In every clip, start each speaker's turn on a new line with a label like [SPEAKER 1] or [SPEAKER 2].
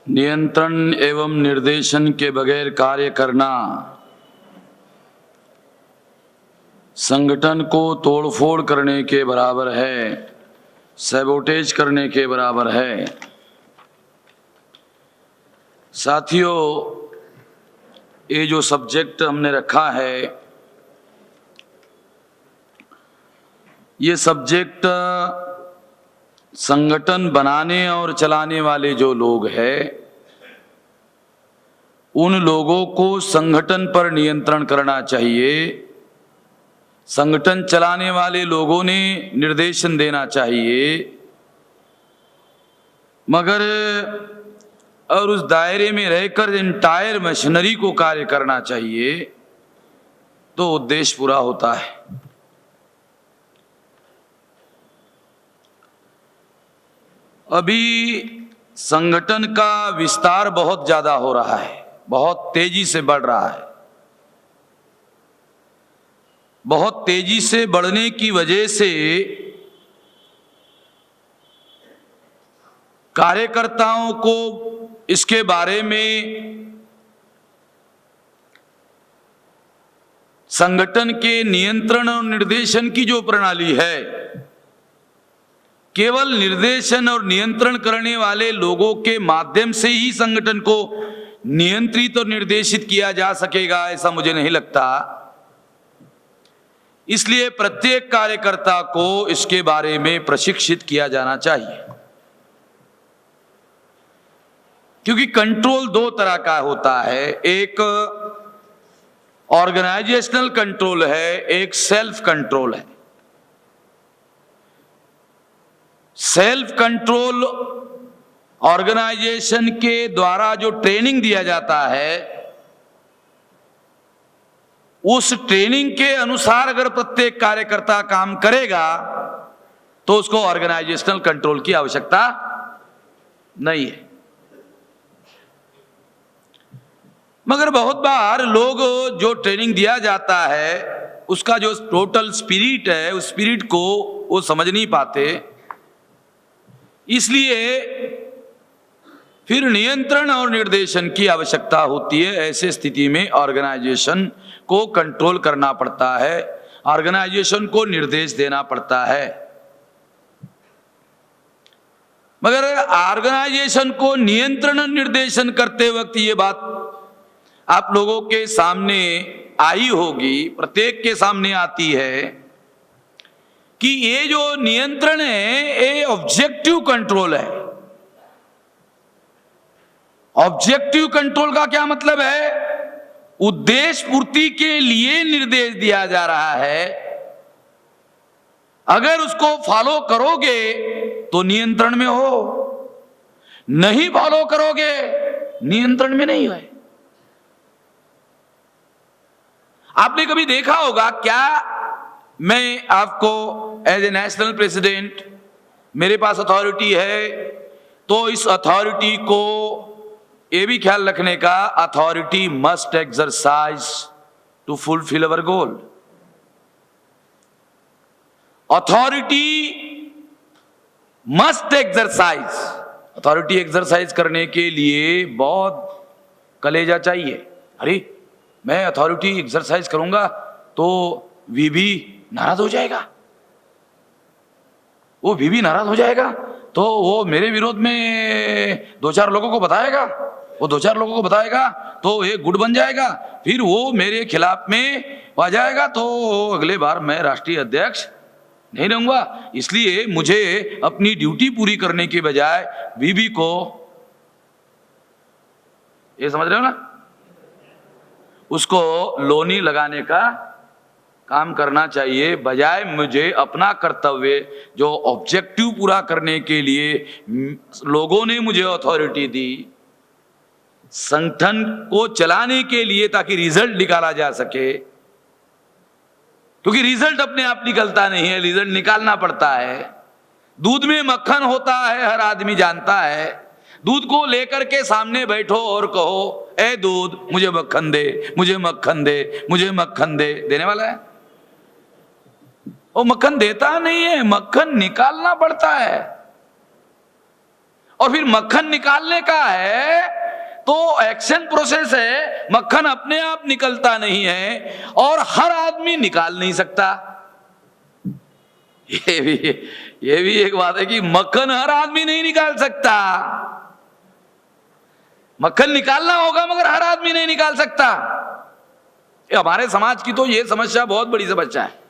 [SPEAKER 1] नियंत्रण एवं निर्देशन के बगैर कार्य करना संगठन को तोड़फोड़ करने के बराबर है, सैबोटेज करने के बराबर है। साथियों, ये जो सब्जेक्ट हमने रखा है, ये सब्जेक्ट संगठन बनाने और चलाने वाले जो लोग हैं, उन लोगों को संगठन पर नियंत्रण करना चाहिए। संगठन चलाने वाले लोगों ने निर्देशन देना चाहिए, मगर और उस दायरे में रहकर एंटायर मशीनरी को कार्य करना चाहिए, तो उद्देश्य पूरा होता है। अभी संगठन का विस्तार बहुत ज्यादा हो रहा है, बहुत तेजी से बढ़ रहा है। बहुत तेजी से बढ़ने की वजह से कार्यकर्ताओं को इसके बारे में संगठन के नियंत्रण और निर्देशन की जो प्रणाली है, केवल निर्देशन और नियंत्रण करने वाले लोगों के माध्यम से ही संगठन को नियंत्रित और निर्देशित किया जा सकेगा, ऐसा मुझे नहीं लगता। इसलिए प्रत्येक कार्यकर्ता को इसके बारे में प्रशिक्षित किया जाना चाहिए, क्योंकि कंट्रोल दो तरह का होता है। एक ऑर्गेनाइजेशनल कंट्रोल है, एक सेल्फ कंट्रोल है। सेल्फ कंट्रोल ऑर्गेनाइजेशन के द्वारा जो ट्रेनिंग दिया जाता है, उस ट्रेनिंग के अनुसार अगर प्रत्येक कार्यकर्ता काम करेगा तो उसको ऑर्गेनाइजेशनल कंट्रोल की आवश्यकता नहीं है। मगर बहुत बार लोग जो ट्रेनिंग दिया जाता है, उसका जो टोटल स्पिरिट है, उस स्पिरिट को वो समझ नहीं पाते। इसलिए फिर नियंत्रण और निर्देशन की आवश्यकता होती है। ऐसे स्थिति में ऑर्गेनाइजेशन को कंट्रोल करना पड़ता है, ऑर्गेनाइजेशन को निर्देश देना पड़ता है। मगर ऑर्गेनाइजेशन को नियंत्रण और निर्देशन करते वक्त ये बात आप लोगों के सामने आई होगी, प्रत्येक के सामने आती है कि ये जो नियंत्रण है, ये ऑब्जेक्टिव कंट्रोल है। ऑब्जेक्टिव कंट्रोल का क्या मतलब है? उद्देश्य पूर्ति के लिए निर्देश दिया जा रहा है। अगर उसको फॉलो करोगे तो नियंत्रण में हो, नहीं फॉलो करोगे नियंत्रण में नहीं है। आपने कभी देखा होगा क्या, मैं आपको एज ए नेशनल प्रेसिडेंट, मेरे पास अथॉरिटी है, तो इस अथॉरिटी को ये भी ख्याल रखने का, authority must exercise to fulfil our goal. Authority must exercise, authority exercise करने के लिए बहुत कलेजा चाहिए। अरे मैं अथॉरिटी एक्सरसाइज करूंगा तो वीवी नाराज हो जाएगा, वो वीवी नाराज हो जाएगा तो वो मेरे विरोध में दो चार लोगों को बताएगा, वो दो चार लोगों को बताएगा तो ये गुट बन जाएगा, फिर वो मेरे खिलाफ में आ जाएगा, तो अगले बार मैं राष्ट्रीय अध्यक्ष नहीं रहूंगा। इसलिए मुझे अपनी ड्यूटी पूरी करने के बजाय वीवी को, ये समझ रहे हो ना, उसको लोनी लगाने का काम करना चाहिए, बजाय मुझे अपना कर्तव्य जो ऑब्जेक्टिव पूरा करने के लिए लोगों ने मुझे अथॉरिटी दी, संगठन को चलाने के लिए, ताकि रिजल्ट निकाला जा सके। क्योंकि रिजल्ट अपने आप निकलता नहीं है, रिजल्ट निकालना पड़ता है। दूध में मक्खन होता है, हर आदमी जानता है। दूध को लेकर के सामने बैठो और कहो, ए दूध मुझे मक्खन दे, मुझे मक्खन दे, मुझे मक्खन दे, देने वाला है? वो मक्खन देता नहीं है, मक्खन निकालना पड़ता है। और फिर मक्खन निकालने का है तो एक्शन प्रोसेस है, मक्खन अपने आप निकलता नहीं है और हर आदमी निकाल नहीं सकता। ये भी एक बात है कि मक्खन हर आदमी नहीं निकाल सकता। मक्खन निकालना होगा मगर हर आदमी नहीं निकाल सकता। हमारे समाज की तो ये समस्या बहुत बड़ी समस्या है,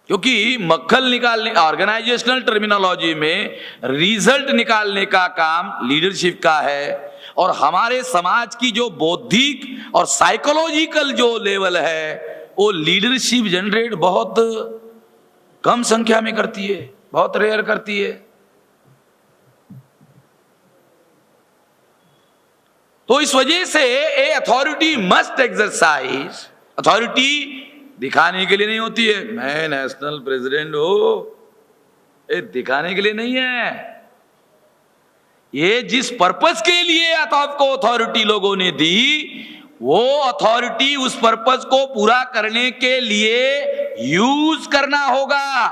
[SPEAKER 1] क्योंकि मक्खन निकालने, ऑर्गेनाइजेशनल टर्मिनोलॉजी में रिजल्ट निकालने का काम लीडरशिप का है, और हमारे समाज की जो बौद्धिक और साइकोलॉजिकल जो लेवल है वो लीडरशिप जनरेट बहुत कम संख्या में करती है, बहुत रेयर करती है। तो इस वजह से ए अथॉरिटी मस्ट एक्सरसाइज, अथॉरिटी दिखाने के लिए नहीं होती है मैं नेशनल प्रेसिडेंट हूं, ये दिखाने के लिए नहीं है। ये जिस पर्पस के लिए आपको अथॉरिटी लोगों ने दी, वो अथॉरिटी उस पर्पस को पूरा करने के लिए यूज करना होगा,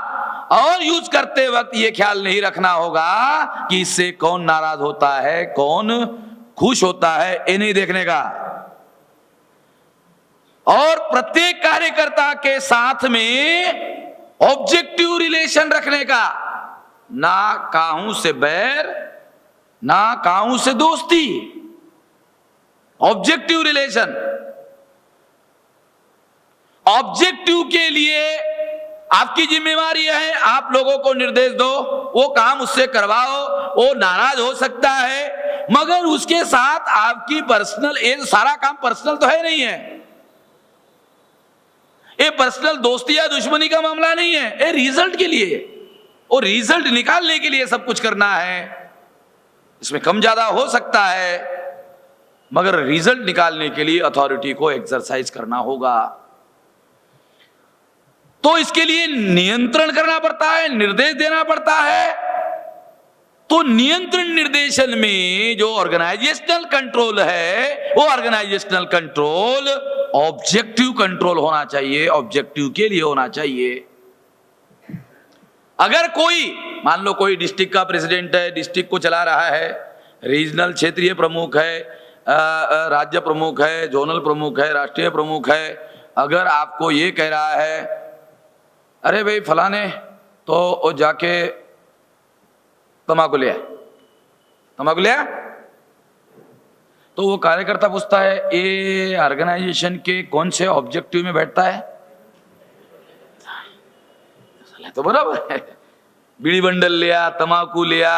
[SPEAKER 1] और यूज करते वक्त ये ख्याल नहीं रखना होगा कि इससे कौन नाराज होता है, कौन खुश होता है, ये नहीं देखने का। और प्रत्येक कार्यकर्ता के साथ में ऑब्जेक्टिव रिलेशन रखने का, ना काहू से बैर ना काहू से दोस्ती, ऑब्जेक्टिव रिलेशन। ऑब्जेक्टिव के लिए आपकी जिम्मेवारी है, आप लोगों को निर्देश दो, वो काम उससे करवाओ, वो नाराज हो सकता है मगर उसके साथ आपकी पर्सनल, ये सारा काम पर्सनल तो है नहीं है, ये पर्सनल दोस्ती या दुश्मनी का मामला नहीं है, ये रिजल्ट के लिए और रिजल्ट निकालने के लिए सब कुछ करना है। इसमें कम ज्यादा हो सकता है मगर रिजल्ट निकालने के लिए अथॉरिटी को एक्सरसाइज करना होगा। तो इसके लिए नियंत्रण करना पड़ता है, निर्देश देना पड़ता है। तो नियंत्रण निर्देशन में जो ऑर्गेनाइजेशनल कंट्रोल है, वो ऑर्गेनाइजेशनल कंट्रोल ऑब्जेक्टिव कंट्रोल होना चाहिए, ऑब्जेक्टिव के लिए होना चाहिए। अगर कोई, मान लो कोई डिस्ट्रिक्ट का प्रेसिडेंट है, डिस्ट्रिक्ट को चला रहा है, रीजनल क्षेत्रीय प्रमुख है, राज्य प्रमुख है, जोनल प्रमुख है, राष्ट्रीय प्रमुख है, अगर आपको ये कह रहा है अरे भाई फलाने तो वो जाके तंबाकू लिया, तंबाकू लिया, तो वो कार्यकर्ता पूछता है ये ऑर्गेनाइजेशन के कौन से ऑब्जेक्टिव में बैठता है? तो बराबर है, बीड़ी बंडल लिया, तंबाकू लिया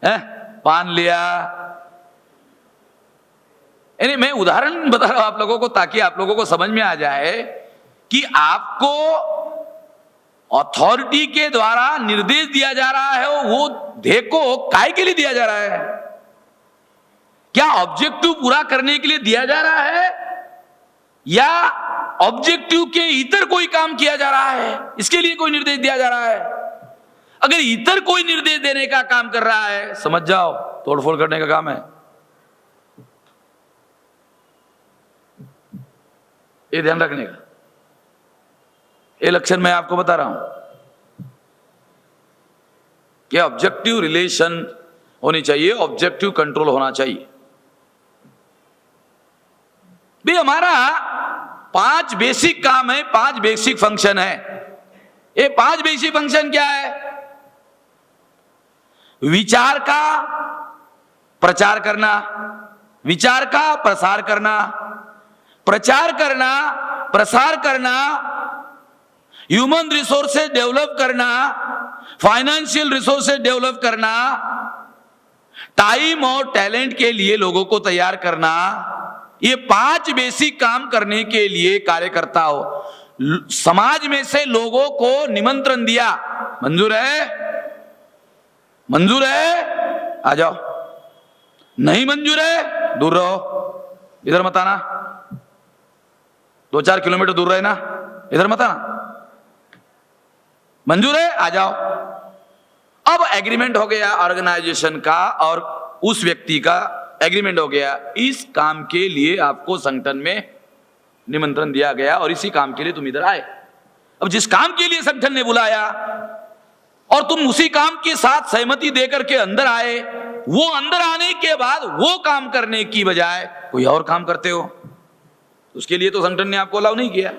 [SPEAKER 1] है, पान लिया। यानी मैं उदाहरण बता रहा हूं आप लोगों को ताकि आप लोगों को समझ में आ जाए कि आपको अथॉरिटी के द्वारा निर्देश दिया जा रहा है, वो देखो काय के लिए दिया जा रहा है, क्या ऑब्जेक्टिव पूरा करने के लिए दिया जा रहा है या ऑब्जेक्टिव के इतर कोई काम किया जा रहा है, इसके लिए कोई निर्देश दिया जा रहा है। अगर इतर कोई निर्देश देने का काम कर रहा है, समझ जाओ तोड़फोड़ करने का काम है। ये ध्यान रखने का, ये लक्षण मैं आपको बता रहा हूं कि ऑब्जेक्टिव रिलेशन होनी चाहिए, ऑब्जेक्टिव कंट्रोल होना चाहिए। भी हमारा 5 बेसिक काम है, 5 बेसिक फंक्शन है। ये 5 बेसिक फंक्शन क्या है? विचार का प्रचार करना, विचार का प्रसार करना, प्रचार करना, प्रसार करना, ह्यूमन रिसोर्सेज डेवलप करना, फाइनेंशियल रिसोर्सेज डेवलप करना, टाइम और टैलेंट के लिए लोगों को तैयार करना। ये 5 बेसिक काम करने के लिए कार्यकर्ता हो, समाज में से लोगों को निमंत्रण दिया, मंजूर है, मंजूर है, आ जाओ, नहीं मंजूर है दूर रहो, इधर मत आना, 2-4 किलोमीटर दूर रहे ना, इधर मत आना, मंजूर है आ जाओ। अब एग्रीमेंट हो गया ऑर्गेनाइजेशन का और उस व्यक्ति का एग्रीमेंट हो गया, इस काम के लिए आपको संगठन में निमंत्रण दिया गया और इसी काम के लिए तुम इधर आए। अब जिस काम के लिए संगठन ने बुलाया और तुम उसी काम के साथ सहमति देकर के अंदर आए, वो अंदर आने के बाद वो काम करने की बजाय कोई और काम करते हो, उसके लिए तो संगठन ने आपको अलाउ नहीं किया।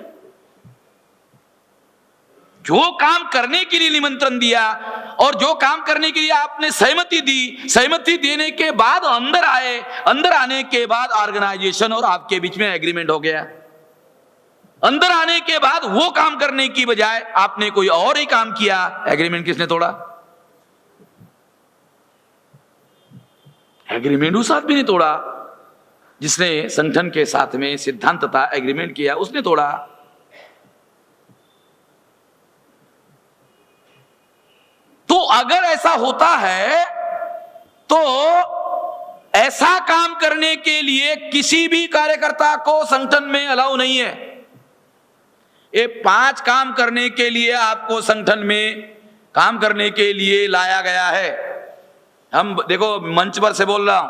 [SPEAKER 1] जो काम करने के लिए निमंत्रण दिया और जो काम करने के लिए आपने सहमति दी, सहमति देने के बाद अंदर आए, अंदर आने के बाद ऑर्गेनाइजेशन और आपके बीच में एग्रीमेंट हो गया। अंदर आने के बाद वो काम करने की बजाय आपने कोई और ही काम किया, एग्रीमेंट किसने तोड़ा? एग्रीमेंट उस आदमी ने तोड़ा जिसने संगठन के साथ में सिद्धांतता एग्रीमेंट किया, उसने तोड़ा। तो अगर ऐसा होता है तो ऐसा काम करने के लिए किसी भी कार्यकर्ता को संगठन में अलाउ नहीं है। ये 5 काम करने के लिए आपको संगठन में काम करने के लिए लाया गया है। हम देखो मंच पर से बोल रहा हूं,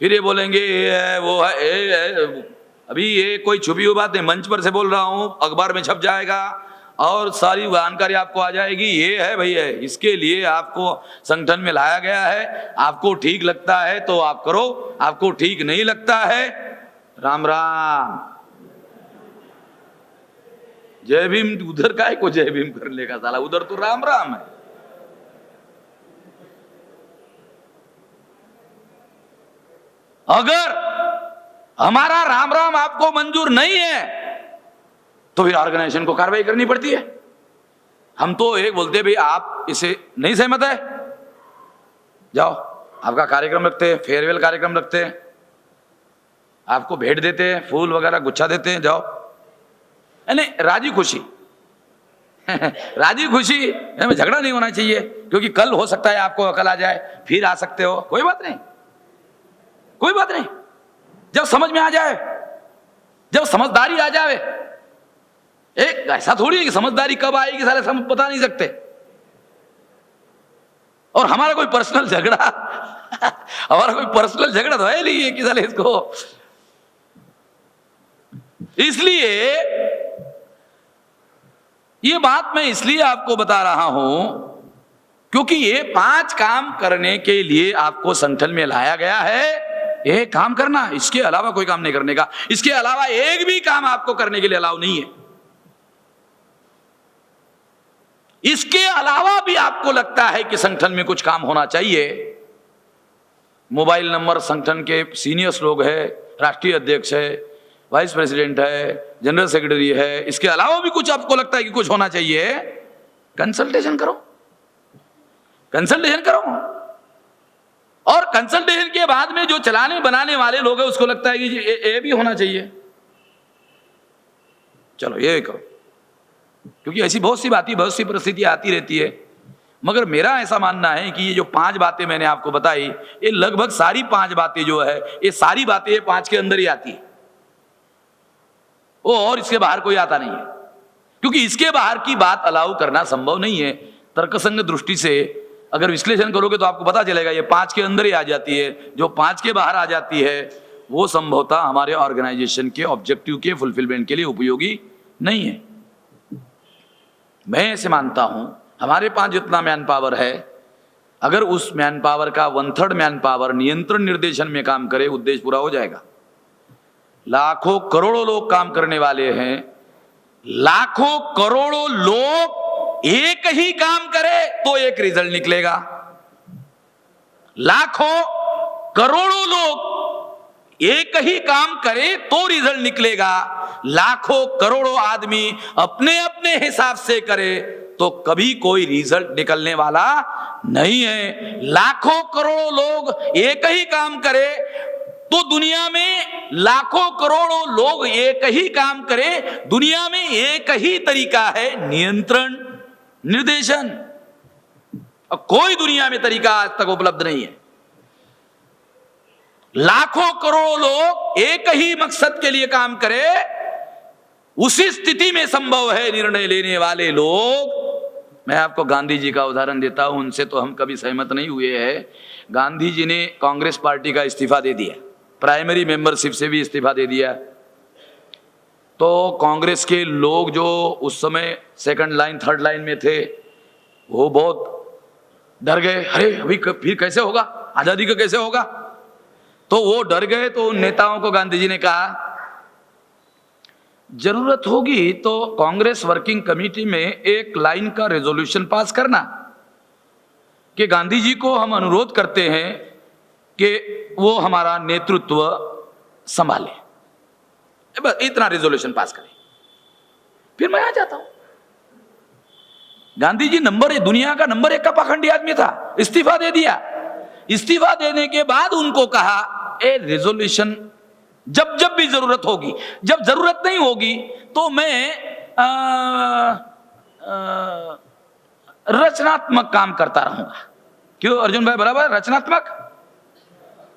[SPEAKER 1] फिर ये बोलेंगे ये है वो है, अभी ये कोई छुपी हुई बात नहीं, मंच पर से बोल रहा हूं, अखबार में छप जाएगा और सारी जानकारी आपको आ जाएगी। ये है भैया, इसके लिए आपको संगठन में लाया गया है। आपको ठीक लगता है तो आप करो, आपको ठीक नहीं लगता है राम राम, जय भीम। उधर काय को जय भीम कर लेगा साला, उधर तो राम राम है। अगर हमारा राम राम आपको मंजूर नहीं है तो फिर ऑर्गेनाइजेशन को कार्रवाई करनी पड़ती है। हम तो एक बोलते हैं भाई आप इसे नहीं सहमत है, जाओ आपका कार्यक्रम रखते हैं, फेयरवेल कार्यक्रम रखते हैं, आपको भेंट देते हैं, फूल वगैरह गुच्छा देते हैं, जाओ। नहीं, राजी खुशी राजी खुशी में झगड़ा नहीं होना चाहिए, क्योंकि कल हो सकता है आपको अकल आ जाए, फिर आ सकते हो, कोई बात नहीं, कोई बात नहीं। जब समझ में आ जाए, जब समझदारी आ जाए, एक ऐसा थोड़ी है कि समझदारी कब आएगी सारे हम बता नहीं सकते। और हमारा कोई पर्सनल झगड़ा हमारा कोई पर्सनल झगड़ा तो है नहीं कि साले इसको, इसलिए ये बात मैं इसलिए आपको बता रहा हूं क्योंकि ये 5 काम करने के लिए आपको संगठन में लाया गया है। ये काम करना, इसके अलावा कोई काम नहीं करने का, इसके अलावा एक भी काम आपको करने के लिए अलाउ नहीं है। इसके अलावा भी आपको लगता है कि संगठन में कुछ काम होना चाहिए, मोबाइल नंबर संगठन के सीनियर्स लोग है, राष्ट्रीय अध्यक्ष है, वाइस प्रेसिडेंट है, जनरल सेक्रेटरी है, इसके अलावा भी कुछ आपको लगता है कि कुछ होना चाहिए, कंसल्टेशन करो, कंसल्टेशन करो। और कंसल्टेशन के बाद में जो चलाने बनाने वाले लोग हैं उसको लगता है कि ये भी होना चाहिए, चलो ये करो, क्योंकि ऐसी बहुत सी बातें, बहुत सी परिस्थितियां आती रहती है। मगर मेरा ऐसा मानना है कि ये जो 5 बातें मैंने आपको बताई, ये लगभग सारी 5 बातें जो है, ये सारी बातें ये 5 के अंदर ही आती है, वो और इसके बाहर कोई आता नहीं है, क्योंकि इसके बाहर की बात अलाउ करना संभव नहीं है। तर्कसंगत दृष्टि से अगर विश्लेषण करोगे तो आपको पता चलेगा ये 5 के अंदर ही आ जाती है। जो 5 के बाहर आ जाती है वो संभवतः हमारे ऑर्गेनाइजेशन के ऑब्जेक्टिव के फुलफिलमेंट के लिए उपयोगी नहीं है। मैं ऐसे मानता हूं हमारे पास जितना मैन पावर है, अगर उस मैन पावर का 1/3 मैन पावर नियंत्रण निर्देशन में काम करे, उद्देश्य पूरा हो जाएगा। लाखों करोड़ों लोग काम करने वाले हैं, लाखों करोड़ों लोग एक ही काम करे तो एक रिजल्ट निकलेगा। लाखों करोड़ों लोग एक ही काम करे तो रिजल्ट निकलेगा। लाखों करोड़ों आदमी अपने अपने हिसाब से करे तो कभी कोई रिजल्ट निकलने वाला नहीं है। लाखों करोड़ों लोग एक ही काम करे तो दुनिया में लाखों करोड़ों लोग एक ही काम करे, दुनिया में एक ही तरीका है नियंत्रण निर्देशन, और कोई दुनिया में तरीका आज तक उपलब्ध नहीं है। लाखों करोड़ों लोग एक ही मकसद के लिए काम करे, उसी स्थिति में संभव है निर्णय लेने वाले लोग। मैं आपको गांधी जी का उदाहरण देता हूं, उनसे तो हम कभी सहमत नहीं हुए हैं। गांधी जी ने कांग्रेस पार्टी का इस्तीफा दे दिया, प्राइमरी मेंबरशिप से भी इस्तीफा दे दिया, तो कांग्रेस के लोग जो उस समय सेकंड लाइन थर्ड लाइन में थे वो बहुत डर गए, अरे अभी फिर कैसे होगा, आजादी का कैसे होगा। तो वो डर गए। तो उन नेताओं को गांधी जी ने कहा जरूरत होगी तो कांग्रेस वर्किंग कमेटी में एक लाइन का रेजोल्यूशन पास करना कि गांधी जी को हम अनुरोध करते हैं कि वो हमारा नेतृत्व संभाले, बस इतना रेजोल्यूशन पास करें, फिर मैं आ जाता हूं। गांधी जी दुनिया का नंबर 1 का पाखंडी आदमी था, इस्तीफा दे दिया। इस्तीफा देने के बाद उनको कहा ए रेजोल्यूशन जब जब भी जरूरत होगी, जब जरूरत नहीं होगी तो मैं रचनात्मक काम करता रहूंगा। क्यों अर्जुन भाई, बराबर रचनात्मक?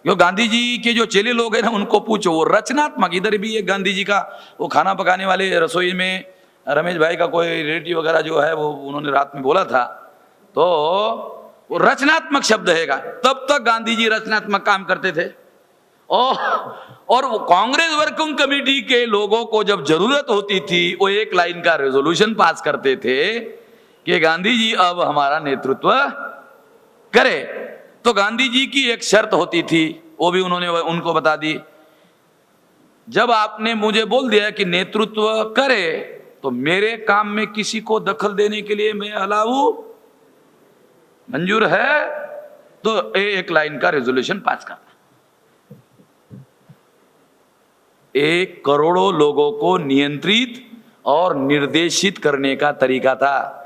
[SPEAKER 1] जो गांधी जी के जो चेले लोग हैं ना उनको पूछो, वो रचनात्मक। इधर भी एक गांधी जी का वो खाना पकाने वाले रसोई में रमेश भाई का कोई रिलेटिव वगैरह जो है वो उन्होंने रात में बोला था, तो वो रचनात्मक शब्द हैगा। तब तक गांधी जी रचनात्मक काम करते थे। और वो कांग्रेस वर्किंग कमेटी के लोगों को जब जरूरत होती थी वो एक लाइन का रेजोल्यूशन पास करते थे कि गांधी जी अब हमारा नेतृत्व करे। तो गांधी जी की एक शर्त होती थी, वो भी उन्होंने उनको बता दी, जब आपने मुझे बोल दिया कि नेतृत्व करे तो मेरे काम में किसी को दखल देने के लिए मैं अलाऊ, मंजूर है तो एक लाइन का रेजोल्यूशन पास करना। 1 करोड़ों लोगों को नियंत्रित और निर्देशित करने का तरीका था।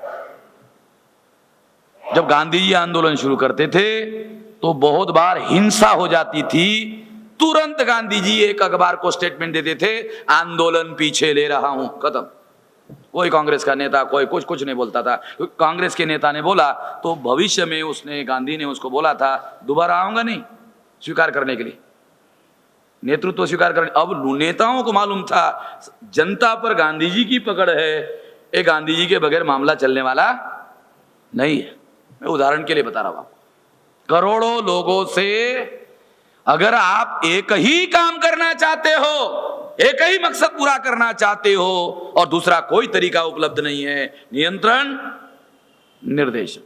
[SPEAKER 1] जब गांधी जी आंदोलन शुरू करते थे तो बहुत बार हिंसा हो जाती थी, तुरंत गांधी जी एक अखबार को स्टेटमेंट देते थे, आंदोलन पीछे ले रहा हूं, खत्म। कोई कांग्रेस का नेता कोई कुछ नहीं बोलता था। कांग्रेस के नेता ने बोला तो भविष्य में उसने गांधी ने उसको बोला था दोबारा आऊंगा नहीं स्वीकार करने के लिए, नेतृत्व स्वीकार करने। अब नेताओं को मालूम था जनता पर गांधी जी की पकड़ है, ये गांधी जी के बगैर मामला चलने वाला नहीं है। मैं उदाहरण के लिए बता रहा हूं, करोड़ों लोगों से अगर आप एक ही काम करना चाहते हो, एक ही मकसद पूरा करना चाहते हो और दूसरा कोई तरीका उपलब्ध नहीं है, नियंत्रण निर्देशन,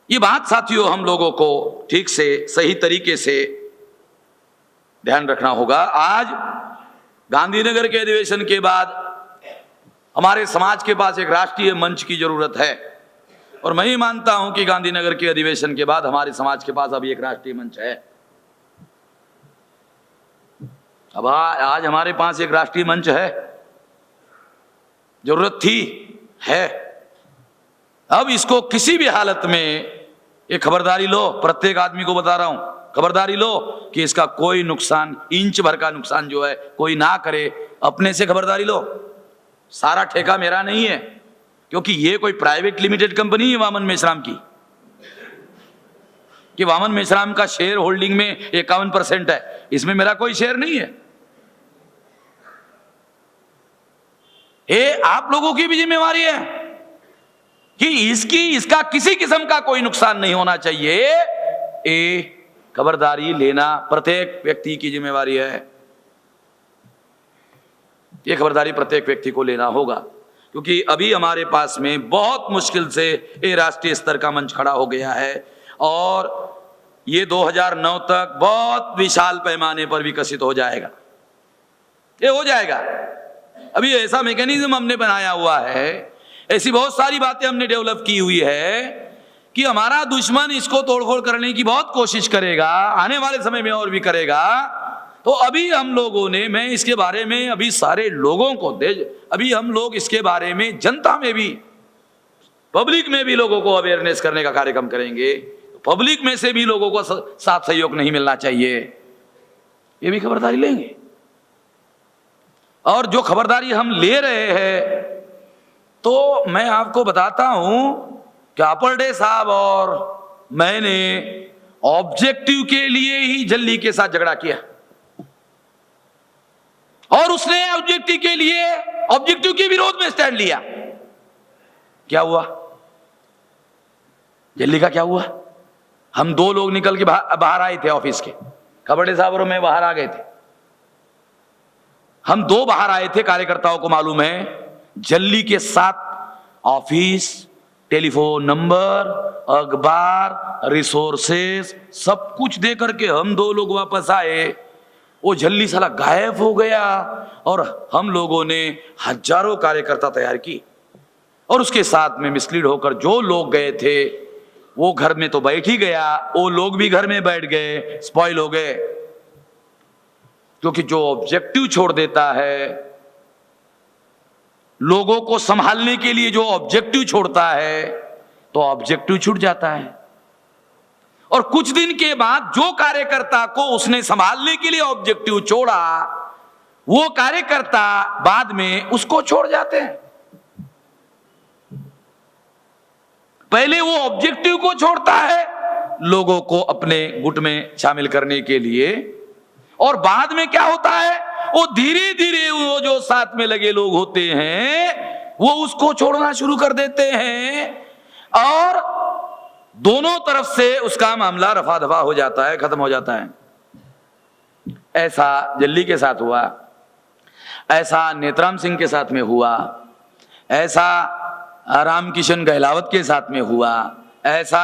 [SPEAKER 1] ये बात साथियों हम लोगों को ठीक से सही तरीके से ध्यान रखना होगा। आज गांधीनगर के अधिवेशन के बाद हमारे समाज के पास एक राष्ट्रीय मंच की जरूरत है, और मैं ही मानता हूं कि गांधीनगर के अधिवेशन के बाद हमारे समाज के पास अभी एक राष्ट्रीय मंच है। अब आज हमारे पास एक राष्ट्रीय मंच है, जरूरत थी, है। अब इसको किसी भी हालत में ये खबरदारी लो, प्रत्येक आदमी को बता रहा हूं, खबरदारी लो कि इसका कोई नुकसान, इंच भर का नुकसान जो है कोई ना करे। अपने से खबरदारी लो, सारा ठेका मेरा नहीं है, क्योंकि ये कोई प्राइवेट लिमिटेड कंपनी है वामन मेश्राम की, कि वामन मेश्राम का शेयर होल्डिंग में 51% है, इसमें मेरा कोई शेयर नहीं है। ये आप लोगों की भी जिम्मेवारी है कि इसका किसी किस्म का कोई नुकसान नहीं होना चाहिए। ये खबरदारी लेना प्रत्येक व्यक्ति की जिम्मेवारी है, ये खबरदारी प्रत्येक व्यक्ति को लेना होगा, क्योंकि अभी हमारे पास में बहुत मुश्किल से ये राष्ट्रीय स्तर का मंच खड़ा हो गया है, और ये 2009 तक बहुत विशाल पैमाने पर विकसित हो जाएगा, ये हो जाएगा। अभी ऐसा मैकेनिज्म हमने बनाया हुआ है, ऐसी बहुत सारी बातें हमने डेवलप की हुई है कि हमारा दुश्मन इसको तोड़फोड़ करने की बहुत कोशिश करेगा, आने वाले समय में और भी करेगा। तो अभी हम लोगों ने, मैं इसके बारे में अभी सारे लोगों को अभी हम लोग इसके बारे में जनता में भी, पब्लिक में भी लोगों को अवेयरनेस करने का कार्यक्रम करेंगे। पब्लिक में से भी लोगों को साथ सहयोग नहीं मिलना चाहिए, ये भी खबरदारी लेंगे। और जो खबरदारी हम ले रहे हैं तो मैं आपको बताता हूं कि अपर्डे साहब और मैंने ऑब्जेक्टिव के लिए ही जल्ली के साथ झगड़ा किया, और उसने ऑब्जेक्टिव के लिए, ऑब्जेक्टिव के विरोध में स्टैंड लिया। क्या हुआ जल्ली का, क्या हुआ? हम 2 लोग निकल के बाहर आए थे ऑफिस के, खबड़े साहब और मैं बाहर आ गए थे। हम 2 बाहर आए थे, कार्यकर्ताओं को मालूम है। जल्दी के साथ ऑफिस, टेलीफोन नंबर, अखबार, रिसोर्सेस सब कुछ दे करके हम 2 लोग वापस आए। वो झल्ली साला गायब हो गया और हम लोगों ने हजारों कार्यकर्ता तैयार की और उसके साथ में मिसलीड होकर जो लोग गए थे वो घर में तो बैठ ही गया, वो लोग भी घर में बैठ गए, स्पॉइल हो गए। क्योंकि जो ऑब्जेक्टिव छोड़ देता है, लोगों को संभालने के लिए जो ऑब्जेक्टिव छोड़ता है तो ऑब्जेक्टिव छूट जाता है। और कुछ दिन के बाद जो कार्यकर्ता को उसने संभालने के लिए ऑब्जेक्टिव छोड़ा, वो कार्यकर्ता बाद में उसको छोड़ जाते हैं। पहले वो ऑब्जेक्टिव को छोड़ता है लोगों को अपने गुट में शामिल करने के लिए, और बाद में क्या होता है, वो धीरे धीरे वो जो साथ में लगे लोग होते हैं वो उसको छोड़ना शुरू कर देते हैं और दोनों तरफ से उसका मामला रफा दफा हो जाता है, खत्म हो जाता है। ऐसा जल्दी के साथ हुआ, ऐसा नेत्राम सिंह के साथ में हुआ, ऐसा रामकिशन गहलावत के साथ में हुआ, ऐसा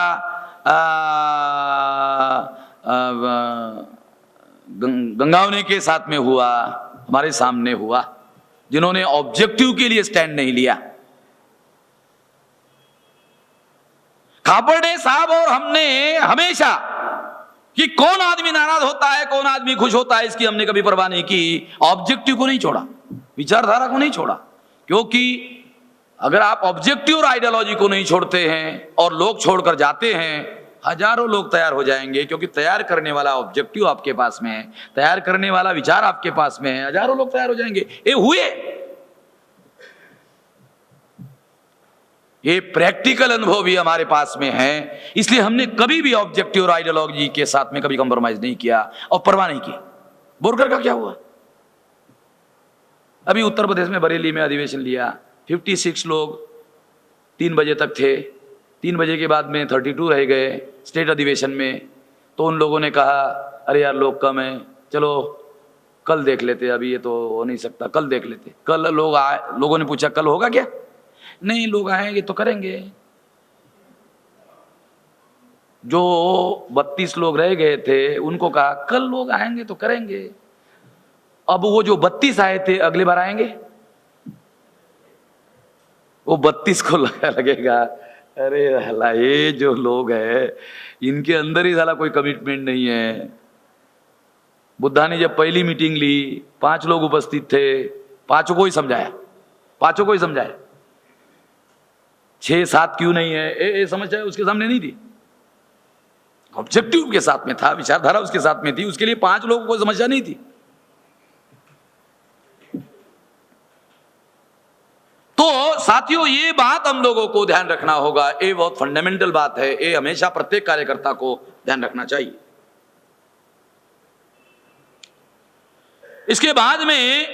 [SPEAKER 1] गंगावने के साथ में हुआ, हमारे सामने हुआ, जिन्होंने ऑब्जेक्टिव के लिए स्टैंड नहीं लिया। खापर्डे साहब और हमने हमेशा कि कौन आदमी नाराज होता है, कौन आदमी खुश होता है, इसकी हमने कभी परवाह नहीं की। ऑब्जेक्टिव को नहीं छोड़ा, विचारधारा को नहीं छोड़ा, क्योंकि अगर आप ऑब्जेक्टिव और आइडियोलॉजी को नहीं छोड़ते हैं और लोग छोड़कर जाते हैं, हजारों लोग तैयार हो जाएंगे, क्योंकि तैयार करने वाला ऑब्जेक्टिव आपके पास में है, तैयार करने वाला विचार आपके पास में है, हजारों लोग तैयार हो जाएंगे। ये हुए, ये प्रैक्टिकल अनुभव भी हमारे पास में है। इसलिए हमने कभी भी ऑब्जेक्टिव और आइडियोलॉजी के साथ में कभी कंप्रोमाइज नहीं किया और परवाह नहीं की। बोरकर का क्या हुआ, अभी उत्तर प्रदेश में बरेली में अधिवेशन लिया, 56 लोग 3 बजे तक थे, 3 बजे के बाद में 32 रह गए स्टेट अधिवेशन में। तो उन लोगों ने कहा अरे यार लोग कम है, चलो कल देख लेते, अभी ये तो हो नहीं सकता, कल देख लेते। कल लोग आए, लोगों ने पूछा कल होगा क्या, नहीं लोग आएंगे तो करेंगे। जो 32 लोग रह गए थे उनको कहा कल लोग आएंगे तो करेंगे। अब वो जो 32 आए थे अगली बार आएंगे, वो 32 को लगेगा अरे हला ये जो लोग हैं इनके अंदर ही साला कोई कमिटमेंट नहीं है। बुद्धा ने जब पहली मीटिंग ली 5 लोग उपस्थित थे, 5 को ही समझाया, 5 को ही समझाया, 6-7 क्यों नहीं है ये समस्या उसके सामने नहीं थी। ऑब्जेक्टिव के साथ में था, विचारधारा उसके साथ में थी, उसके लिए 5 लोगों को समस्या नहीं थी। तो साथियों ये बात हम लोगों को ध्यान रखना होगा, ये बहुत फंडामेंटल बात है, ये हमेशा प्रत्येक कार्यकर्ता को ध्यान रखना चाहिए। इसके बाद में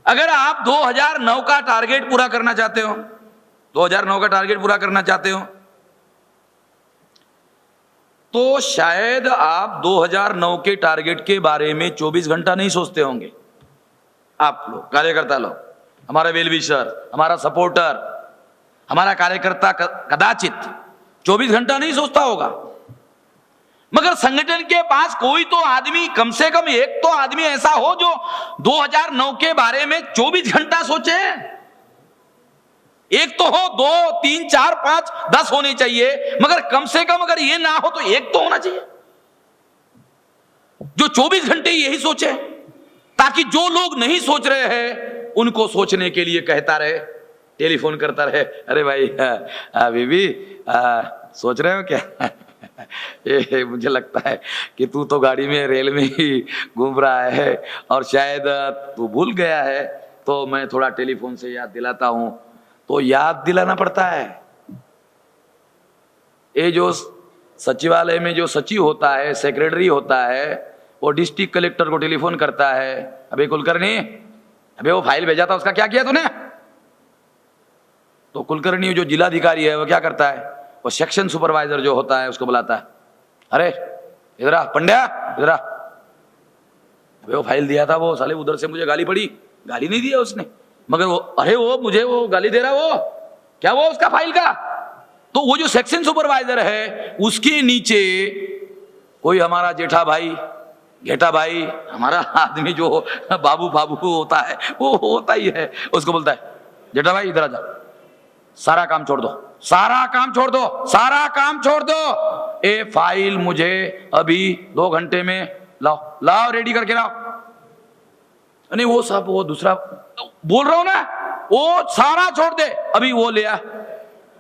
[SPEAKER 1] अगर आप 2009 का टारगेट पूरा करना चाहते हो, 2009 का टारगेट पूरा करना चाहते हो तो शायद आप 2009 के टारगेट के बारे में 24 घंटा नहीं सोचते होंगे। आप लोग कार्यकर्ता लोग, हमारा वेलविशर, हमारा सपोर्टर, हमारा कार्यकर्ता कदाचित 24 घंटा नहीं सोचता होगा, मगर संगठन के पास कोई तो आदमी, कम से कम एक तो आदमी ऐसा हो जो 2009 के बारे में 24 घंटा सोचे। एक तो हो, 2, 3, 4, 5, 10 होने चाहिए, मगर कम से कम अगर ये ना हो तो एक तो होना चाहिए जो 24 घंटे यही सोचे, ताकि जो लोग नहीं सोच रहे हैं उनको सोचने के लिए कहता रहे, टेलीफोन करता रहे, अरे भाई बीबी सोच रहे हो क्या ये मुझे लगता है कि तू तो गाड़ी में रेल में ही घूम रहा है और शायद तू भूल गया है, तो मैं थोड़ा टेलीफोन से याद दिलाता हूं। तो याद दिलाना पड़ता है। ये जो सचिवालय में जो सचिव होता है, सेक्रेटरी होता है, वो डिस्ट्रिक्ट कलेक्टर को टेलीफोन करता है, अबे कुलकर्णी, अबे वो फाइल भेजा था उसका क्या किया तूने? तो कुलकर्णी जो जिलाधिकारी है वो क्या करता है, वो सेक्शन सुपरवाइजर जो होता है उसको बुलाता है, अरे इधर आ पंड्या, इधर आ। वो फाइल दिया था, वो साले उधर से मुझे गाली पड़ी, गाली नहीं दिया उसने, मगर वो अरे वो मुझे वो गाली दे रहा, वो क्या वो उसका फाइल का। तो वो जो सेक्शन सुपरवाइजर है उसके नीचे कोई हमारा जेठा भाई, घेटा भाई, हमारा आदमी जो बाबू बाबू होता है, वो होता ही है, उसको बोलता है जेठा भाई इधर आ जा, सारा काम छोड़ दो, सारा काम छोड़ दो, सारा काम छोड़ दो, ये फाइल मुझे अभी 2 घंटे में लाओ, लाओ रेडी करके लाओ। नहीं वो सब वो दूसरा बोल रहा हूं ना, वो सारा छोड़ दे, अभी वो ले आ,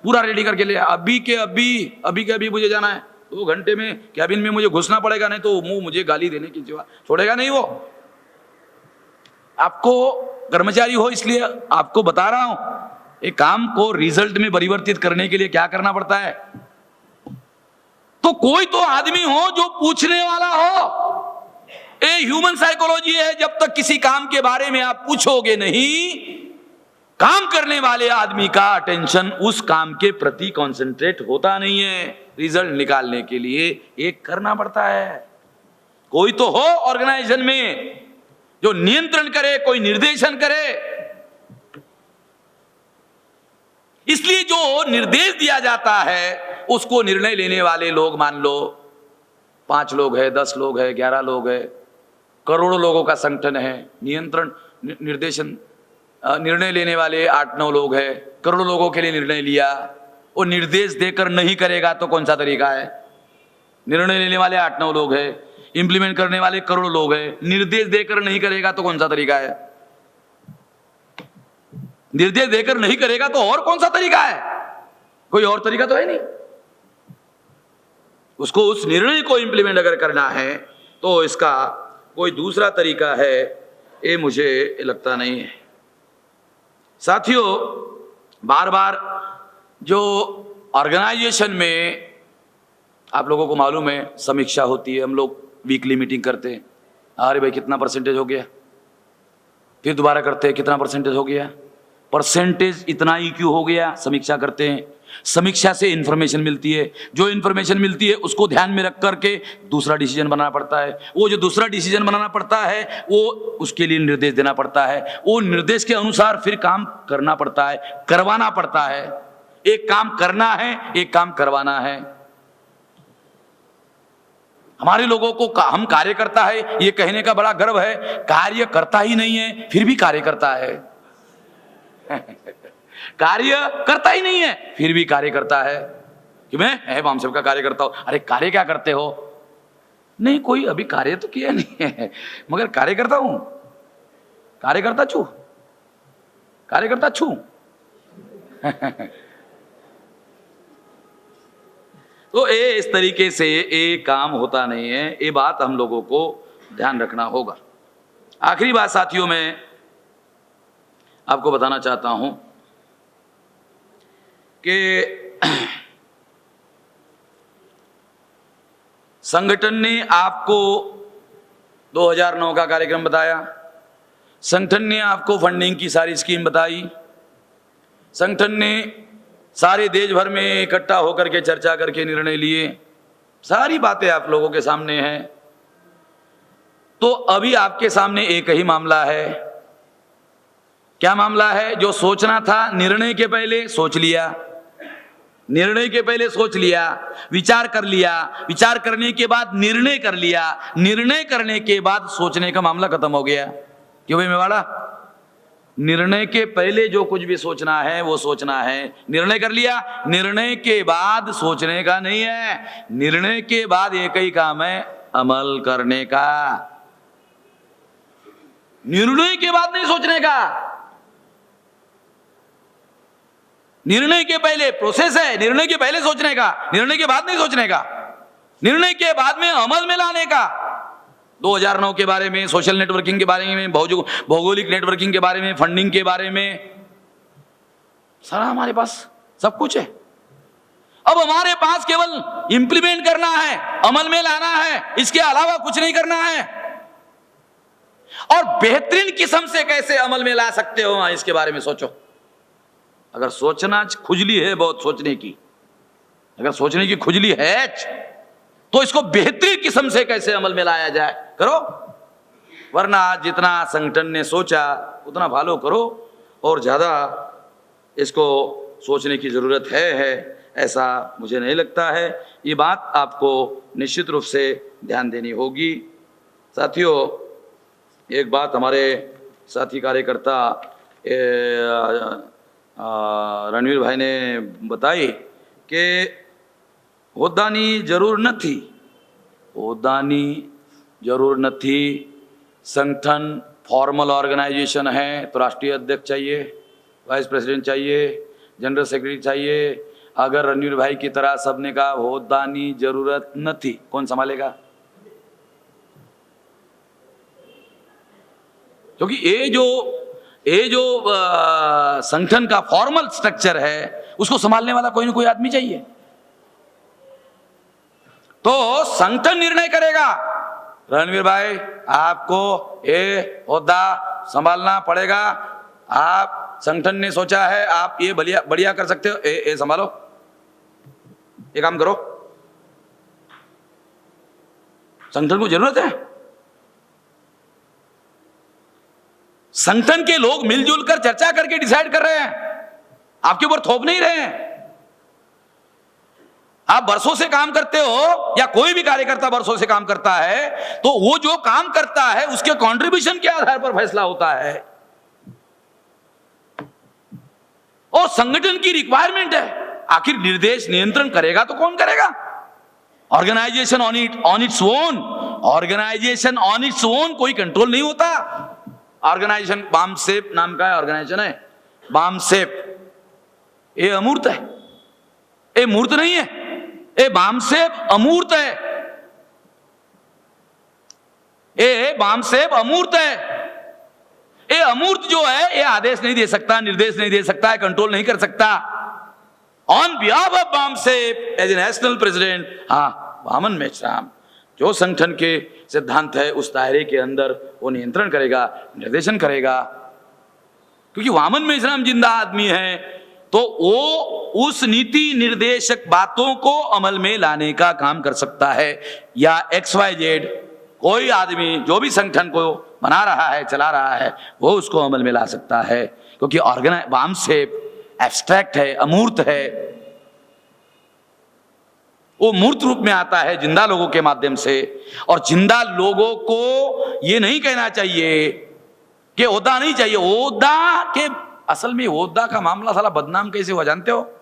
[SPEAKER 1] पूरा रेडी करके ले आ, अभी के अभी मुझे जाना है, 2 घंटे में कैबिन में मुझे घुसना पड़ेगा, नहीं तो मुंह मुझे गाली देने की सिवा छोड़ेगा नहीं वो। आपको कर्मचारी हो इसलिए आपको बता रहा हूं, एक काम को रिजल्ट में परिवर्तित करने के लिए क्या करना पड़ता है। तो कोई तो आदमी हो जो पूछने वाला हो, ये ह्यूमन साइकोलॉजी है। जब तक किसी काम के बारे में आप पूछोगे नहीं, काम करने वाले आदमी का अटेंशन उस काम के प्रति कंसंट्रेट होता नहीं है। रिजल्ट निकालने के लिए एक करना पड़ता है, कोई तो हो ऑर्गेनाइजेशन में जो नियंत्रण करे, कोई निर्देशन करे। इसलिए जो निर्देश दिया जाता है उसको निर्णय लेने वाले लोग, मान लो 5 लोग है, 10 लोग है, 11 लोग है, करोड़ों लोगों का संगठन है, नियंत्रण निर्देशन निर्णय लेने वाले 8-9 लोग है, करोड़ों लोगों के लिए निर्णय लिया। वो निर्देश देकर नहीं करेगा तो कौन सा तरीका है। निर्णय लेने वाले 8-9 लोग है, इंप्लीमेंट करने वाले करोड़ों लोग है, निर्देश देकर नहीं करेगा तो कौन सा तरीका है। निर्देश देकर नहीं करेगा तो और कौन सा तरीका है, कोई और तरीका तो है नहीं। उसको उस निर्णय को इंप्लीमेंट अगर करना है तो इसका कोई दूसरा तरीका है, ये मुझे लगता नहीं है। साथियों, बार बार जो ऑर्गेनाइजेशन में आप लोगों को मालूम है समीक्षा होती है, हम लोग वीकली मीटिंग करते हैं, अरे भाई कितना परसेंटेज हो गया, फिर दोबारा करते हैं कितना परसेंटेज हो गया, परसेंटेज इतना ही क्यों हो गया, समीक्षा करते हैं। समीक्षा से इंफॉर्मेशन मिलती है, जो इंफॉर्मेशन मिलती है उसको ध्यान में रख करके दूसरा डिसीजन बनाना पड़ता है। वो जो दूसरा डिसीजन बनाना पड़ता है वो उसके लिए निर्देश देना पड़ता है, वो निर्देश के अनुसार फिर काम करना पड़ता है, करवाना पड़ता है। एक काम करना है, एक काम करवाना है। हमारे लोगों को हम कार्य करता है ये कहने का बड़ा गर्व है, कार्य करता ही नहीं है फिर भी कार्य करता है कार्य करता ही नहीं है फिर भी कार्य करता है कि मैं हम सबका कार्य करता हूं। अरे कार्य क्या करते हो, नहीं कोई अभी कार्य तो किया नहीं है मगर कार्य करता हूं, कार्य करता छू, कार्य करता छू तो ये इस तरीके से ये काम होता नहीं है, ये बात हम लोगों को ध्यान रखना होगा। आखिरी बात साथियों, मैं आपको बताना चाहता हूं कि संगठन ने आपको 2009 का कार्यक्रम बताया, संगठन ने आपको फंडिंग की सारी स्कीम बताई, संगठन ने सारे देश भर में इकट्ठा होकर के चर्चा करके निर्णय लिए, सारी बातें आप लोगों के सामने हैं। तो अभी आपके सामने एक ही मामला है। क्या मामला है? जो सोचना था निर्णय के पहले सोच लिया, निर्णय के पहले सोच लिया, विचार कर लिया, विचार करने के बाद निर्णय कर लिया, निर्णय करने के बाद सोचने का मामला खत्म हो गया। क्यों भाई मेवाड़ा? निर्णय के पहले जो कुछ भी सोचना है वो सोचना है, निर्णय कर लिया, निर्णय के बाद सोचने का नहीं है। निर्णय के बाद एक ही काम है, अमल करने का। निर्णय के बाद नहीं सोचने का। निर्णय के पहले प्रोसेस है, निर्णय के पहले सोचने का, निर्णय के बाद नहीं सोचने का, निर्णय के बाद में अमल में लाने का। 2009 के बारे में, सोशल नेटवर्किंग के बारे में, भौगोलिक नेटवर्किंग के बारे में, फंडिंग के बारे में, सारा हमारे पास सब कुछ है। अब हमारे पास केवल इंप्लीमेंट करना है, अमल में लाना है, इसके अलावा कुछ नहीं करना है। और बेहतरीन किस्म से कैसे अमल में ला सकते हो इसके बारे में सोचो। अगर सोचना खुजली है बहुत सोचने की, अगर सोचने की खुजली है तो इसको बेहतरीन किस्म से कैसे अमल में लाया जाए करो, वरना जितना संगठन ने सोचा उतना फॉलो करो, और ज़्यादा इसको सोचने की ज़रूरत है ऐसा मुझे नहीं लगता है। ये बात आपको निश्चित रूप से ध्यान देनी होगी। साथियों, एक बात हमारे साथी कार्यकर्ता रणवीर भाई ने बताई कि होद्दानी जरूर નથી, होद्दानी जरूर નથી। संगठन फॉर्मल ऑर्गेनाइजेशन है तो राष्ट्रीय अध्यक्ष चाहिए, वाइस प्रेसिडेंट चाहिए, जनरल सेक्रेटरी चाहिए। अगर रणवीर भाई की तरह सबने कहा होद्दानी जरूरत નથી, कौन संभालेगा? क्योंकि ये जो संगठन का फॉर्मल स्ट्रक्चर है उसको संभालने वाला कोई ना कोई आदमी चाहिए। तो संगठन निर्णय करेगा रणवीर भाई आपको ये ओहदा संभालना पड़ेगा, आप संगठन ने सोचा है आप ये बढ़िया कर सकते हो, ये संभालो, ये काम करो। संगठन को जरूरत है, संगठन के लोग मिलजुल कर चर्चा करके डिसाइड कर रहे हैं, आपके ऊपर थोप नहीं रहे हैं। आप बरसों से काम करते हो या कोई भी कार्यकर्ता बरसों से काम करता है तो वो जो काम करता है उसके कंट्रीब्यूशन के आधार पर फैसला होता है, और संगठन की रिक्वायरमेंट है। आखिर निर्देश नियंत्रण करेगा तो कौन करेगा? Organisation on its own, organisation on its own कोई कंट्रोल नहीं होता। ऑर्गेनाइजेशन बामसेप नाम का ऑर्गेनाइजेशन है, बामसेप, ये अमूर्त है, ये मूर्त नहीं है, ये बामसेप अमूर्त है, ये बामसेप अमूर्त है। ये अमूर्त जो है ये आदेश नहीं दे सकता, निर्देश नहीं दे सकता है, कंट्रोल नहीं कर सकता। On behalf of BAMCEF as a national president, हाँ, वामन मेश्राम जो संगठन के सिद्धांत है उस दायरे के अंदर वो नियंत्रण करेगा, निर्देशन करेगा। क्योंकि वामन मेश्राम जिंदा आदमी है तो वो उस नीति निर्देशक बातों को अमल में लाने का काम कर सकता है, या XYZ कोई आदमी जो भी संगठन को बना रहा है, चला रहा है, वो उसको अमल में ला सकता है। क्योंकि बामसेप एब्स्ट्रैक्ट है, अमूर्त है, वो मूर्त रूप में आता है जिंदा लोगों के माध्यम से। और जिंदा लोगों को ये नहीं कहना चाहिए कि ओहदा नहीं चाहिए, ओहदा के असल में ओहदा का मामला साला बदनाम कैसे हुआ जानते हो?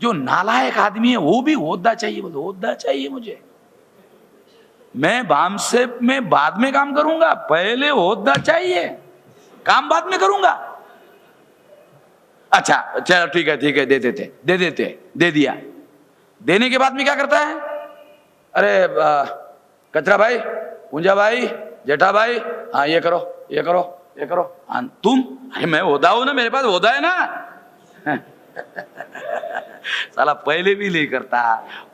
[SPEAKER 1] जो नालायक आदमी है वो भी ओहदा चाहिए, बोलो ओहदा चाहिए मुझे, मैं बामसेप में बाद में काम करूंगा, पहले ओहदा चाहिए, काम बाद में करूंगा। अच्छा चलो ठीक है दे दिया। देने के बाद में क्या करता है? अरे कचरा भाई, पूंजा भाई, जेठा भाई, हाँ ये करो ये करो ये करो। हाँ तुम, अरे मैं ओहदा हूं ना, मेरे पास ओहदा है ना। साला पहले भी नहीं करता,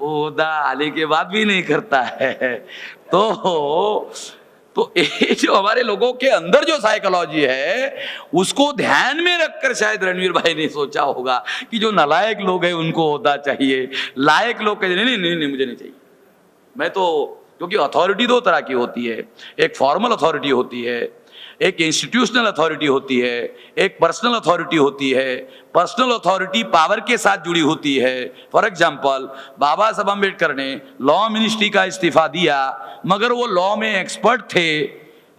[SPEAKER 1] ओहदा आने के बाद भी नहीं करता है। तो ये जो हमारे लोगों के अंदर जो साइकोलॉजी है उसको ध्यान में रखकर शायद रणवीर भाई ने सोचा होगा कि जो नालायक लोग हैं उनको ओहदा चाहिए, लायक लोग कहते नहीं मुझे नहीं चाहिए। मैं तो, क्योंकि अथॉरिटी दो तरह की होती है, एक फॉर्मल अथॉरिटी होती है, एक इंस्टीट्यूशनल अथॉरिटी होती है, एक पर्सनल अथॉरिटी होती है। पर्सनल अथॉरिटी पावर के साथ जुड़ी होती है। फॉर एग्जांपल बाबा साहब अम्बेडकर ने लॉ मिनिस्ट्री का इस्तीफा दिया, मगर वो लॉ में एक्सपर्ट थे,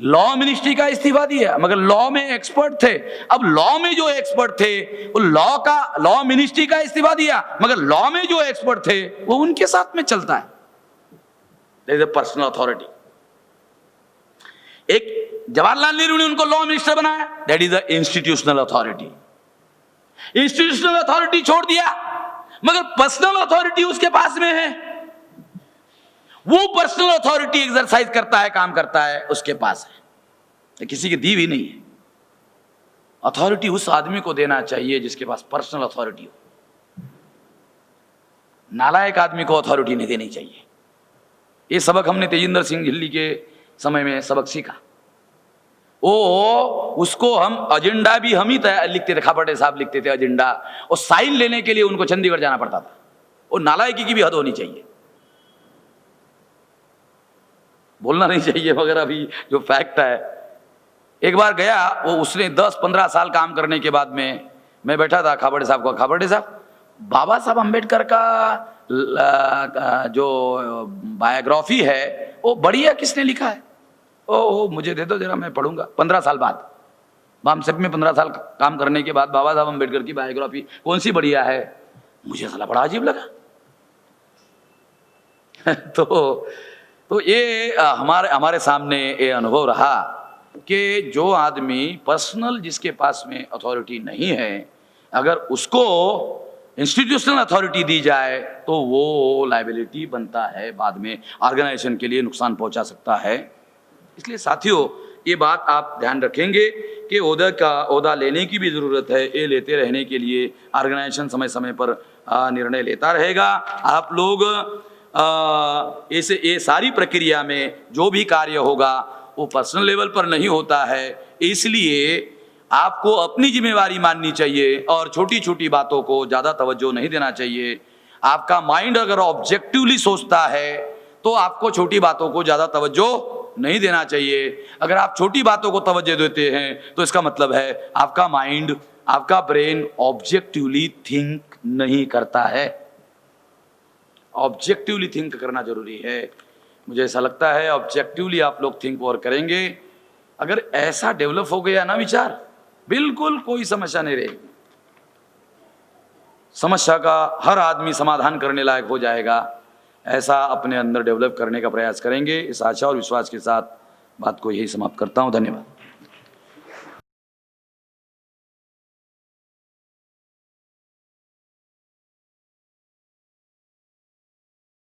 [SPEAKER 1] लॉ मिनिस्ट्री का इस्तीफा दिया मगर लॉ में एक्सपर्ट थे। अब लॉ में जो एक्सपर्ट थे वो लॉ मिनिस्ट्री का इस्तीफा दिया, मगर लॉ में जो एक्सपर्ट थे वो उनके साथ में चलता है। That is a personal authority. एक जवाहरलाल नेहरू ने उनको लॉ मिनिस्टर बनाया, that is the institutional authority. Institutional authority छोड़ दिया, मगर पर्सनल अथॉरिटी उसके पास में है। वो पर्सनल अथॉरिटी एक्सरसाइज करता है, काम करता है, उसके पास है, तो किसी की दी भी नहीं है। अथॉरिटी उस आदमी को देना चाहिए जिसके पास पर्सनल अथॉरिटी हो। नालायक आदमी को अथॉरिटी नहीं देनी चाहिए। ये सबक हमने तेजिंदर सिंह हिल्ली के समय में सबक सीखा। उसको हम एजेंडा भी हम ही लिखते थे, खापटे साहब लिखते थे एजेंडा, और साइन लेने के लिए उनको चंडीगढ़ जाना पड़ता था। और नालायकी की भी हद होनी चाहिए। बोलना नहीं चाहिए मगर अभी जो फैक्ट है। एक बार गया वो, उसने 10-15 साल काम करने के बाद में, मैं बैठा था खाबड़े साहब को, खाबड़े साहब बाबा साहब अम्बेडकर का जो बायोग्राफी है वो बढ़िया किसने लिखा है? ओ मुझे दे दो जरा, मैं पढ़ूंगा। 15 साल बाद, बामसेप में 15 साल काम करने के बाद बाबा साहब अम्बेडकर की बायोग्राफी कौन सी बढ़िया है? मुझे साला बड़ा अजीब लगा। तो ये हमारे सामने ये अनुभव रहा कि जो आदमी पर्सनल, जिसके पास में अथॉरिटी नहीं है, अगर उसको इंस्टीट्यूशनल अथॉरिटी दी जाए तो वो लायबिलिटी बनता है, बाद में ऑर्गेनाइजेशन के लिए नुकसान पहुंचा सकता है। इसलिए साथियों, ये बात आप ध्यान रखेंगे कि ओहदा लेने की भी ज़रूरत है। ये लेते रहने के लिए ऑर्गेनाइजेशन समय समय पर निर्णय लेता रहेगा। आप लोग ये सारी प्रक्रिया में जो भी कार्य होगा वो पर्सनल लेवल पर नहीं होता है, इसलिए आपको अपनी जिम्मेवारी माननी चाहिए और छोटी छोटी बातों को ज़्यादा तवज्जो नहीं देना चाहिए। आपका माइंड अगर ऑब्जेक्टिवली सोचता है तो आपको छोटी बातों को ज़्यादा तवज्जो नहीं देना चाहिए। अगर आप छोटी बातों को तवज्जो देते हैं तो इसका मतलब है आपका माइंड, आपका ब्रेन ऑब्जेक्टिवली थिंक नहीं करता है। ऑब्जेक्टिवली थिंक करना जरूरी है। मुझे ऐसा लगता है ऑब्जेक्टिवली आप लोग थिंक और करेंगे। अगर ऐसा डेवलप हो गया ना विचार, बिल्कुल कोई समस्या नहीं रहेगी। समस्या का हर आदमी समाधान करने लायक हो जाएगा। ऐसा अपने अंदर डेवलप करने का प्रयास करेंगे। इस आशा और विश्वास के साथ बात को यही समाप्त करता हूं। धन्यवाद।